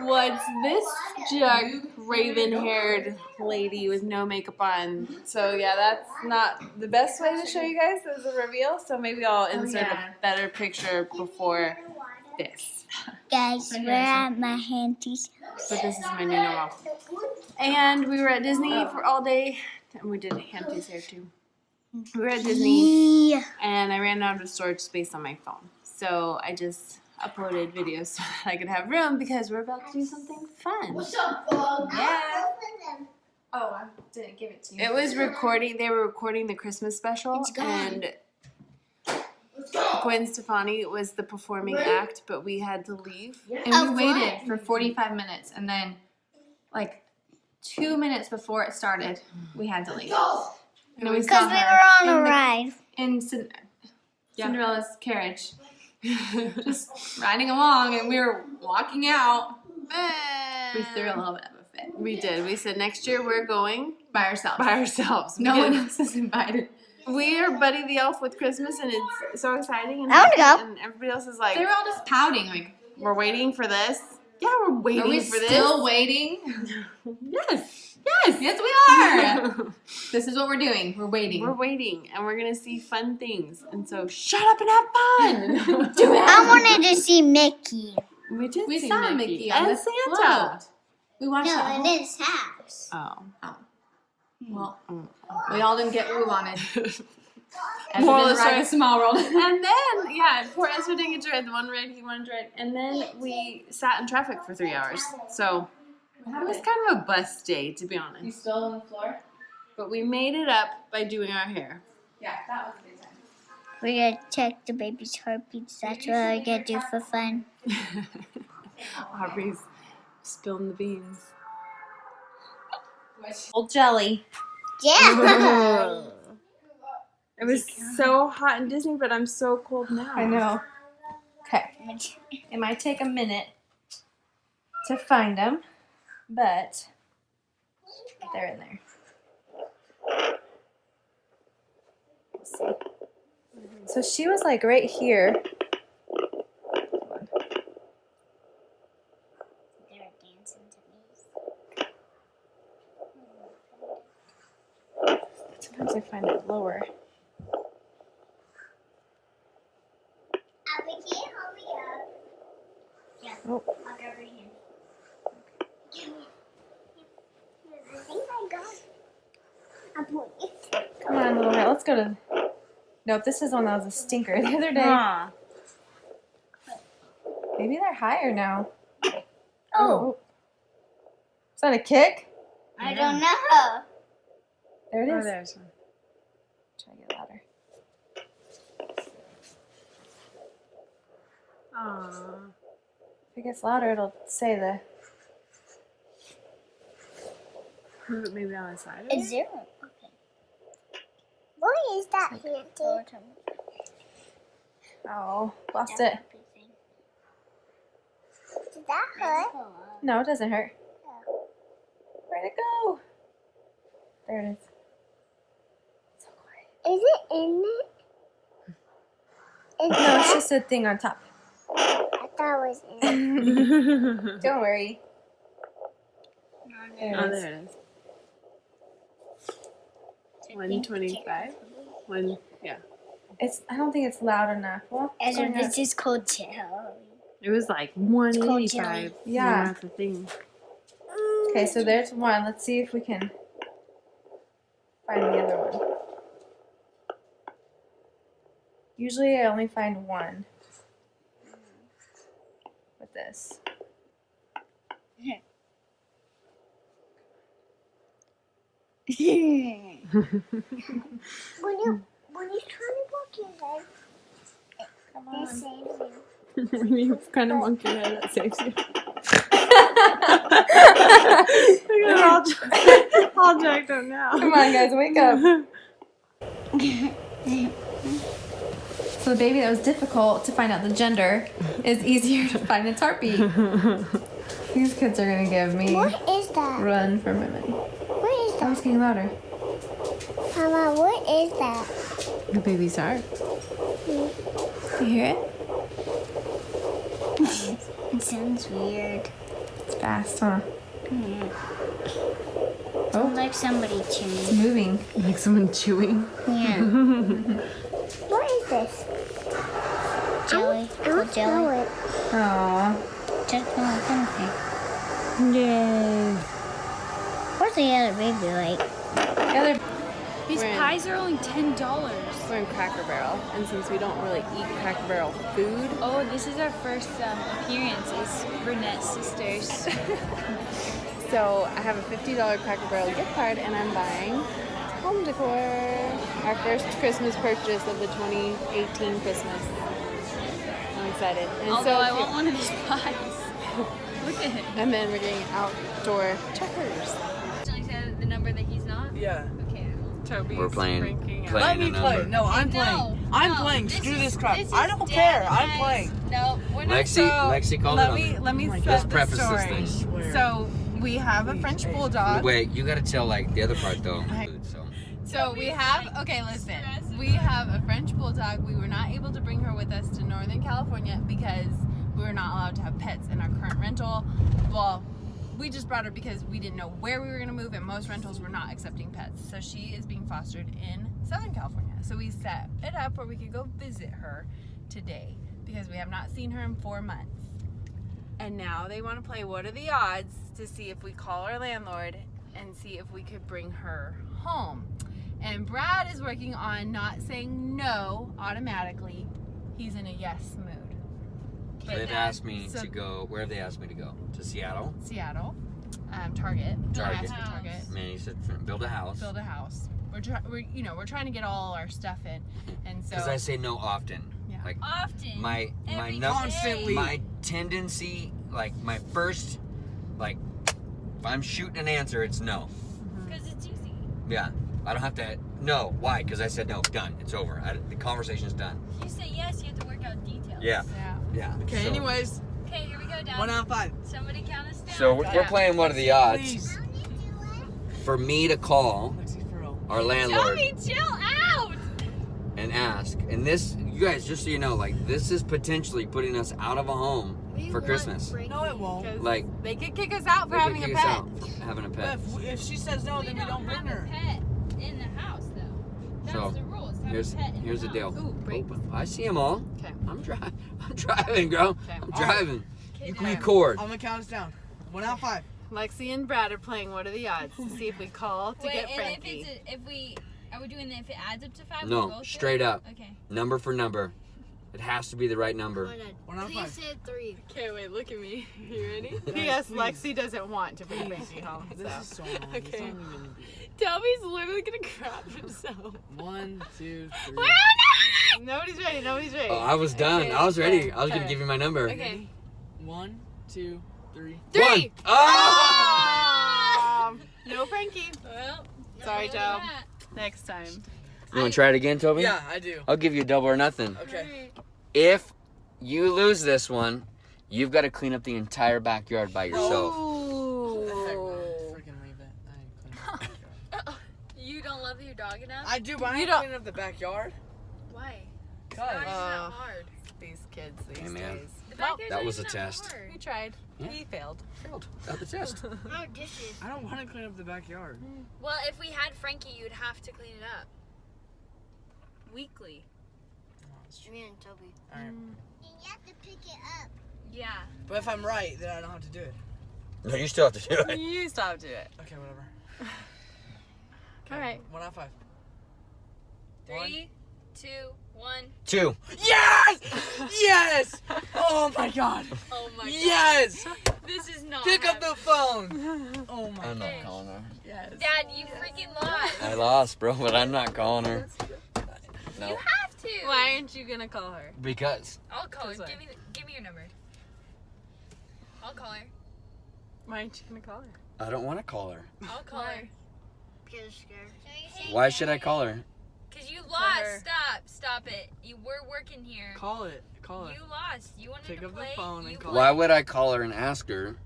What's this raven-haired lady with no makeup on? So yeah, that's not the best way to show you guys as a reveal. So maybe I'll insert a better picture before this. Guys, we're at my auntie's house. But this is my new normal. And we were at Disney for all day, and we did Auntie's hair too. We were at Disney, and I ran out of storage space on my phone, so I just uploaded videos so that I could have room because we're about to do something fun. What's up, Bob? Yeah. Oh, I didn't give it to you. It was recording. They were recording the Christmas special, and Gwen Stefani was the performing act, but we had to leave. And we waited for 45 minutes, and then, like, 2 minutes before it started, we had to leave. And we Because we were on a ride. In Cinderella's carriage. Just riding along, and we were walking out. We threw a little bit of a fit. We did. We said next year we're going By ourselves. by ourselves. No one else is invited. We are Buddy the Elf with Christmas, and it's so exciting. And I wanna happy, go. And everybody else is like, They were all just pouting, like, we're waiting for this. Yeah, we're waiting are we for this. still waiting? Yes. Yes. Yes, we are. This is what we're doing. We're waiting. We're waiting, and we're going to see fun things. And so shut up and have fun. Do it. I wanted to see Mickey. We did We see saw Mickey on and the Santa. float. We watched No, that. in his house. Oh. Well, we all didn't get what we wanted. Moral Moral of the didn't ride story. a small world. And then, yeah, poor Ezra didn't get to ride the one ride he wanted to ride. And then we sat in traffic for 3 hours. So it was kind of a bus day, to be honest. You still on the floor? But we made it up by doing our hair. Yeah, that was a good time. We're going to check the baby's heartbeats. That's what I get to do for fun. Aubrey's spilling the beans. Old jelly. Yeah. It was so hot in Disney, but I'm so cold now. I know. Okay. It might take a minute to find them, but they're in there. Let's see. So she was like right here. Sometimes I find it lower. Abby, can you hold me up? Yeah. Oh. I'll grab her hand. I think I got it. I'll put it. Come on, little guy. Let's go to. Nope, this is one that was a stinker the other day. Maybe they're higher now. Oh. Is that a kick? I don't know. There it Oh, is. there's one. Try to get louder. Aww. If it gets louder, it'll say the. Move it maybe on the side. It's 0. Okay. What is that, Auntie? Oh, lost it. Did that hurt? No, it doesn't hurt. Where'd it go? There it is. So quiet. Is it in it? No, it's just a thing on top. I thought it was in it. Don't worry. There Oh, it is. there it is. 125. One, yeah. I don't think it's loud enough. Well, Ezra, going up. this is called jelly. It was like called 185. Yeah. That's the thing. Okay, so there's one. Let's see if we can find the other one. Usually I only find one with this. When you try to walk your head, Come that on. saves you. When you kind of monkey head, that saves you. All jacked up now. Come on, guys, wake up. So the baby that was difficult to find out the gender is easier to find its heartbeat. These kids are gonna give me What is that? run for my money. What is That that? was getting louder. Mama, what is that? The baby's heart. You hear it? It sounds weird. It's fast, huh? Sounds like somebody It's chewing. moving. Like someone chewing. Yeah. What is this? Jelly. Cold jelly. Aww. Just okay. Yay. What's the other baby like? The other. These We're in- pies are only $10. We're in Cracker Barrel, and since we don't really eat Cracker Barrel food, Oh, this is our first appearance as Burnett's sisters. so I have a $50 Cracker Barrel gift card, and I'm buying home decor. Our first Christmas purchase of the 2018 Christmas. I'm excited. And Although so I cute. want one of these pies. Look at him. And then we're getting outdoor checkers. Johnny said the number that he's not? Yeah. Okay. Toby's We're playing. freaking out. Let me a play. number. No, I'm No, playing. I'm no, playing. this Screw is- this crap. this I is don't care. dead I'm nice. playing. No, we're not. Lexi called it on me. Let me my set Let's the preface this story. thing. Swear. So we have a French Please. bulldog. Wait, you gotta tell like the other part though. Okay. So So we have, okay, listen. We have a French bulldog. We were not able to bring her with us to Northern California because we were not allowed to have pets in our current rental. Well, we just brought her because we didn't know where we were going to move, and most rentals were not accepting pets. So she is being fostered in Southern California. So we set it up where we could go visit her today because we have not seen her in 4 months. And now they want to play What Are the Odds to see if we call our landlord and see if we could bring her home. And Brad is working on not saying no automatically. He's in a yes mood. But they've now- asked me so to go. Where have they asked me to go? To Seattle. Seattle, Target. Target. Asked for Target. Manny said build a house. Build a house. We're trying to get all our stuff in, and so Because I say no often. Yeah. Like Often. my Every num- Constantly. my tendency, like my first, like if I'm shooting an answer, it's no. Because it's easy. Yeah. I don't have to. No. Why? Because I said no. Done. It's over. The conversation's done. You say yes, you have to work out details. Yeah. yeah. Yeah. Okay, So- anyways, Okay, here we go, Dad. 1 out of 5. Somebody count us down. So we're playing What Are the Odds? Please. For me to call Lexi, for real. our landlord Johnny, chill out! and ask, and this, you guys, just so you know, like this is potentially putting us out of a home for Christmas. No, it won't. Because Like they could kick us out for they could having a kick us pet. out having a But pet. if she says no, We then we don't bring have her. a pet in the house, though. That's So, the rules. Have Here's a pet in here's the the deal. house. Ooh, break. I see them all. Okay. I'm driving, bro. Okay. I'm All right. driving. Okay, Okay. Record. I'm gonna count us down. 1 out of 5. Lexi and Brad are playing What Are the Odds to see if we call to Wait, get and Frankie. if we are we doing that if it adds up to 5? No, we go through straight it? up. Okay. Number for number. It has to be the right number. 1 out of 5. said 3. Okay, wait, look at me. You ready? P.S. please. Lexi doesn't want to bring Frankie home. This is so long. It's Okay. not even. Toby's literally gonna crap himself. 1, 2, 3. Nobody's ready. Nobody's ready. Oh, I was done. Okay, I was ready. I was gonna okay. give you my number. Okay. 1, 2, 3. 3. One. Oh! No Frankie. Well, Sorry, no, Joe. that. Next time. You want to try it again, Toby? Yeah, I do. I'll give you a double or nothing. Okay. If you lose this one, you've got to clean up the entire backyard by yourself. What the heck, man? Ooh. Freaking leave it. I ain't cleaning up the backyard. You don't love your dog enough? I do, but I You ain't don't- cleaning up the backyard. Why? Cause. It's not hard. These kids these Hey, man. days. The Well, backyard's that not was a even test. hard. we tried. Yeah. He failed. Failed. Got the test. No dishes. I don't want to clean up the backyard. Well, if we had Frankie, you'd have to clean it up. Weekly. Oh, that's true. Me and Toby. Alright. You have to pick it up. Yeah. But if I'm right, then I don't have to do it. No, you still have to do it. You stop to it. Okay, whatever. All right. 1 out of 5. 3, 2, 1. 2. Yes! Yes! Oh my god! Oh my Yes! god. This is not Pick up happening. the phone! Oh my I'm god. not calling her. Yes. Dad, you freaking lost. I lost, bro, but I'm not calling her. No. You have to. Why aren't you gonna call her? Because I'll call her. That's Give me your number. I'll call her. Why aren't you gonna call her? I don't want to call her. I'll call her. Because scared. Why should I call her? Cause you her. lost. Stop it. You were working here. Call it. Call it. You lost. You wanted Pick to up the play. phone and you call Why played. would I call her and ask her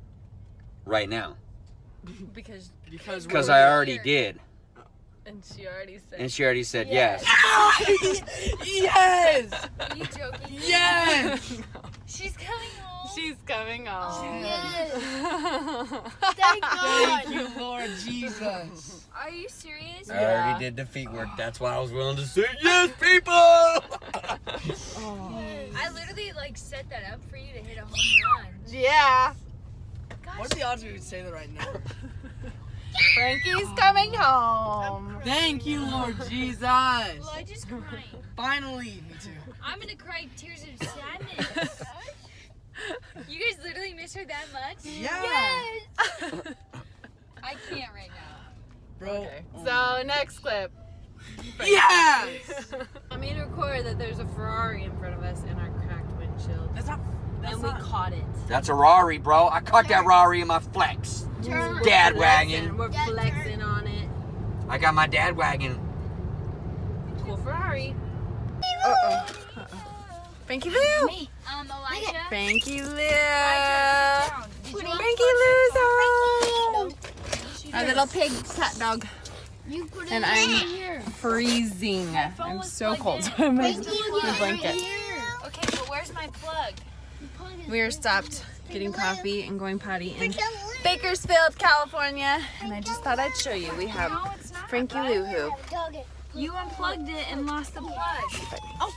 right now? Because Because Because we're- I already did. And she already said. And she already said yes. Yes! Are you joking? Yes! She's coming home. She's coming home. Yes. Thank God. Thank you, Lord Jesus. Are you serious? I already did the feet work. That's why I was willing to say yes, people. I literally like set that up for you to hit a home run. Yeah. What are the odds we would say that right now? Frankie's coming home. Thank you, Lord Jesus. Well, I just crying. Finally, me too. I'm gonna cry tears of sadness. You guys literally miss her that much? Yeah. Yes. I can't right now. Bro. Okay. So next clip. Yes! I mean, record that there's a Ferrari in front of us and our cracked windshield. That's not. That's And not. we caught it. That's a Rari, bro. I caught that Rari in my flex. Turn. Dad wagon. We're Yeah, flexing on it. I got my dad wagon. Cool Ferrari. Frankie Lou. Me. Elijah. Frankie Lou. Elijah, sit down. Did you Frankie Lou's home. Our little pig cat dog. You put it And right I'm here. freezing. phone I'm was so plugged cold. in. I'm Frankie, in look my right blanket. here. Okay, but where's my plug? We are stopped getting coffee and going potty in Bakersfield, California. And I just thought I'd show you. We have No, it's not. Frankie Lou Who. You unplugged it and lost the plug. Oh,